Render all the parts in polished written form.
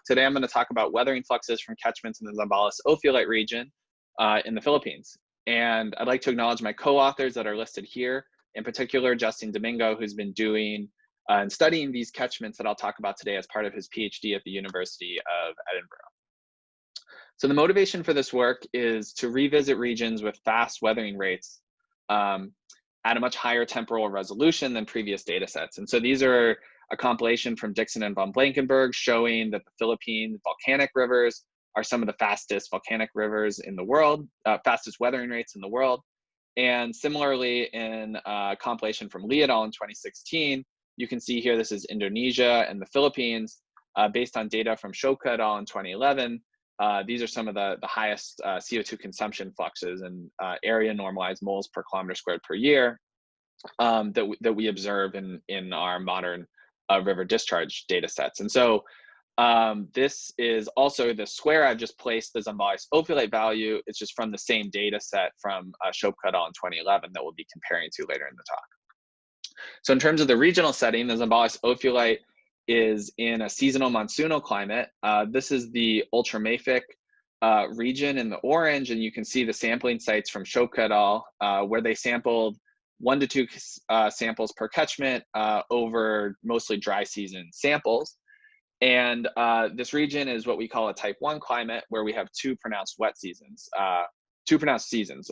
Today I'm going to talk about weathering fluxes from catchments in the Zambales Ophiolite region in the Philippines. And I'd like to acknowledge my co-authors that are listed here, in particular, Justin Domingo, who's been doing and studying these catchments that I'll talk about today as part of his PhD at the University of Edinburgh. So the motivation for this work is to revisit regions with fast weathering rates at a much higher temporal resolution than previous data sets. And so these are a compilation from Dixon and von Blankenberg showing that the Philippine volcanic rivers are some of the fastest volcanic rivers in the world, fastest weathering rates in the world. And similarly, in a compilation from Lee et al. In 2016, you can see here, this is Indonesia and the Philippines, based on data from Shopka et al. In 2011. These are some of the highest CO2 consumption fluxes and area normalized moles per kilometer squared per year that we observe in our modern river discharge data sets. And so this is also the square I've just placed the Zambales Ophiolite value. It's just from the same data set from Shopka et al. In 2011 that we'll be comparing to later in the talk. So in terms of the regional setting, the Zambales Ophiolite is in a seasonal monsoonal climate. This is the ultramafic region in the orange, and you can see the sampling sites from Shopka et al., where they sampled 1 to 2 samples per catchment over mostly dry season samples. And this region is what we call a type 1 climate, where we have two pronounced seasons,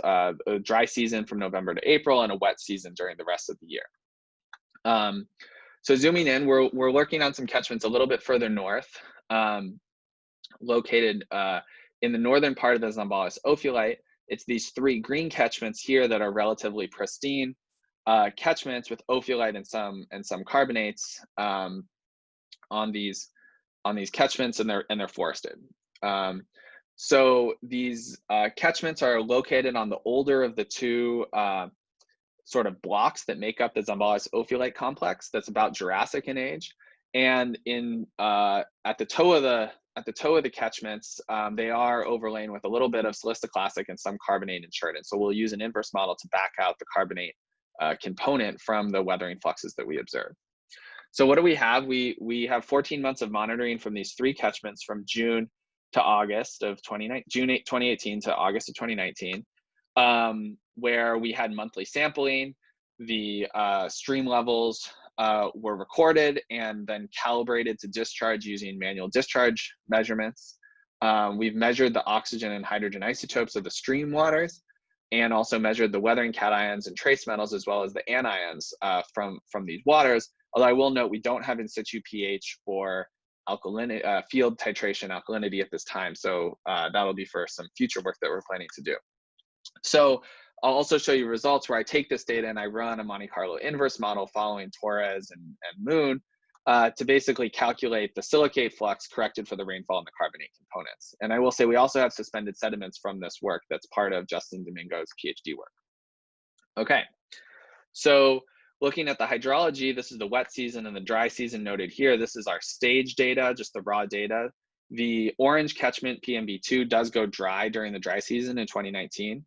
a dry season from November to April and a wet season during the rest of the year. So zooming in, we're looking on some catchments a little bit further north, located in the northern part of the Zambales Ophiolite. It's these 3 green catchments here that are relatively pristine catchments with ophiolite and some carbonates on these catchments, and they're forested. So these catchments are located on the older of the two sort of blocks that make up the Zambales Ophiolite complex. That's about Jurassic in age, and at the toe of the catchments, they are overlain with a little bit of siliciclastic and some carbonate insured. And so we'll use an inverse model to back out the carbonate component from the weathering fluxes that we observe. So what do we have? We have 14 months of monitoring from these 3 catchments from June to August of 2018 to August of 2019, where we had monthly sampling. The stream levels were recorded and then calibrated to discharge using manual discharge measurements. We've measured the oxygen and hydrogen isotopes of the stream waters, and also measured the weathering cations and trace metals, as well as the anions from these waters. Although I will note, we don't have in situ pH or alkalinity, field titration alkalinity at this time. So that'll be for some future work that we're planning to do. So I'll also show you results where I take this data and I run a Monte Carlo inverse model following Torres and Moon to basically calculate the silicate flux corrected for the rainfall and the carbonate components. And I will say we also have suspended sediments from this work that's part of Justin Domingo's PhD work. Okay, so looking at the hydrology, this is the wet season and the dry season noted here. This is our stage data, just the raw data. The orange catchment, PMB2, does go dry during the dry season in 2019.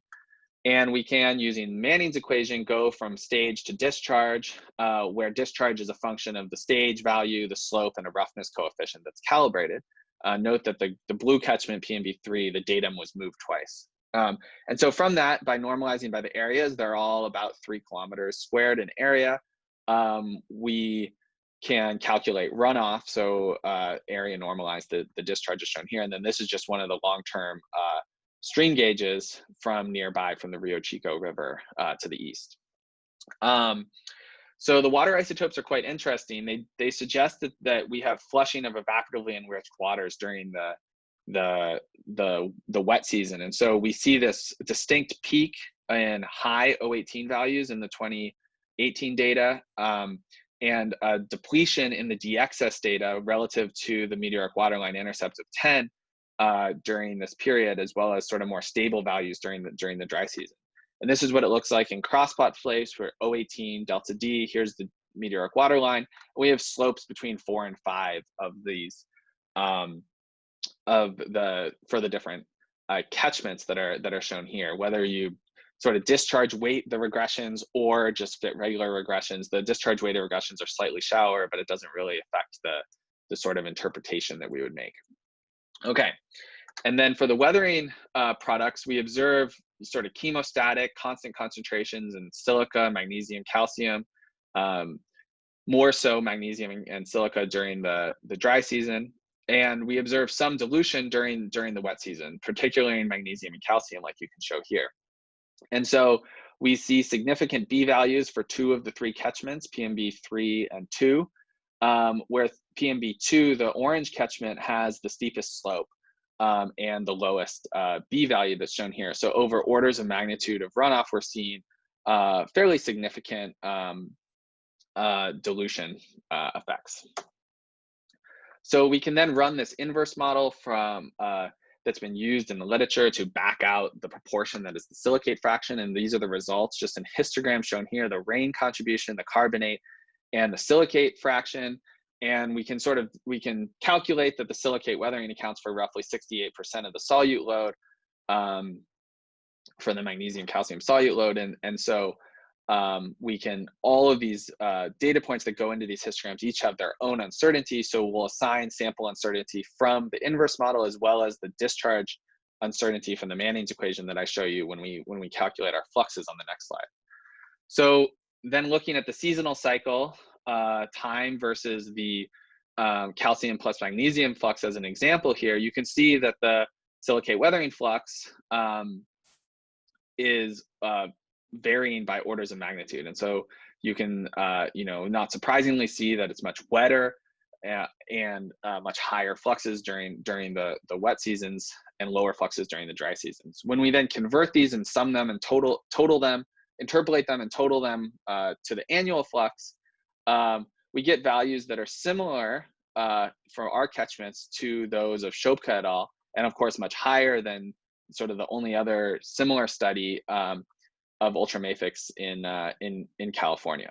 And we can, using Manning's equation, go from stage to discharge, where discharge is a function of the stage value, the slope, and a roughness coefficient that's calibrated. Note that the blue catchment, PMB3, the datum was moved twice. And so from that, by normalizing by the areas, they're all about 3 kilometers squared in area. We can calculate runoff, so area normalized, the discharge is shown here. And then this is just one of the long-term stream gauges from nearby, from the Rio Chico River to the east. So the water isotopes are quite interesting. They suggest that we have flushing of evaporatively enriched waters during the wet season. And so we see this distinct peak in high O18 values in the 2018 data, and a depletion in the DXS data relative to the meteoric waterline intercept of 10 during this period, as well as sort of more stable values during the dry season. And this is what it looks like in crossplot flames for O18 delta D. Here's the meteoric waterline. We have slopes between 4 and 5 of these for the different catchments that are shown here. Whether you sort of discharge weight the regressions or just fit regular regressions, the discharge weighted regressions are slightly shallower, but it doesn't really affect sort of interpretation that we would make. Okay, and then for the weathering products, we observe sort of chemostatic constant concentrations in silica, magnesium, calcium, more so magnesium and silica during the dry season. And we observe some dilution during the wet season, particularly in magnesium and calcium, like you can show here. And so we see significant B values for 2 of the 3 catchments, PMB3 and 2, where PMB2, the orange catchment, has the steepest slope and the lowest B value that's shown here. So over orders of magnitude of runoff, we're seeing fairly significant dilution effects. So we can then run this inverse model from that's been used in the literature to back out the proportion that is the silicate fraction, and these are the results just in histogram shown here: the rain contribution, the carbonate, and the silicate fraction. And we can calculate that the silicate weathering accounts for roughly 68% of the solute load for the magnesium calcium solute load, and so we can, all of these data points that go into these histograms each have their own uncertainty. So we'll assign sample uncertainty from the inverse model as well as the discharge uncertainty from the Manning's equation that I show you when we calculate our fluxes on the next slide. So then looking at the seasonal cycle time versus the calcium plus magnesium flux as an example here, you can see that the silicate weathering flux is varying by orders of magnitude. And so you can, not surprisingly see that it's much wetter and much higher fluxes during the wet seasons and lower fluxes during the dry seasons. When we then convert these and sum them and total them, interpolate them and total them to the annual flux, we get values that are similar for our catchments to those of Shopka et al., and of course much higher than sort of the only other similar study of ultramafics in California.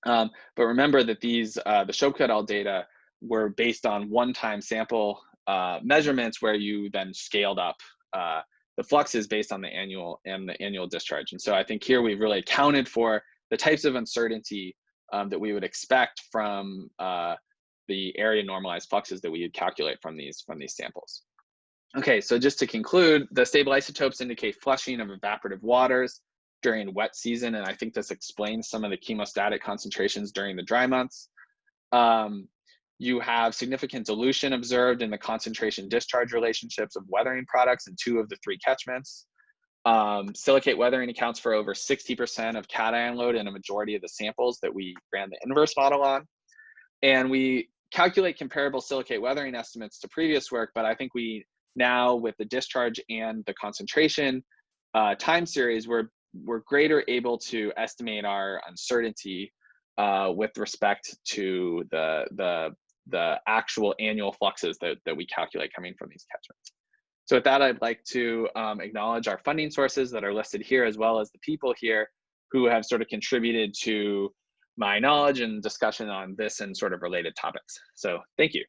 But remember that these the Shopka et al. Data were based on one-time sample measurements where you then scaled up the fluxes based on the annual discharge. And so I think here we've really accounted for the types of uncertainty that we would expect from the area normalized fluxes that we would calculate from these samples. Okay, so just to conclude, the stable isotopes indicate flushing of evaporative waters during wet season, and I think this explains some of the chemostatic concentrations during the dry months. You have significant dilution observed in the concentration discharge relationships of weathering products in 2 of the 3 catchments. Silicate weathering accounts for over 60% of cation load in a majority of the samples that we ran the inverse model on. And we calculate comparable silicate weathering estimates to previous work, but I think we now, with the discharge and the concentration time series, we're greater able to estimate our uncertainty with respect to the actual annual fluxes that we calculate coming from these catchments. So with that, I'd like to acknowledge our funding sources that are listed here, as well as the people here who have sort of contributed to my knowledge and discussion on this and sort of related topics. So thank you.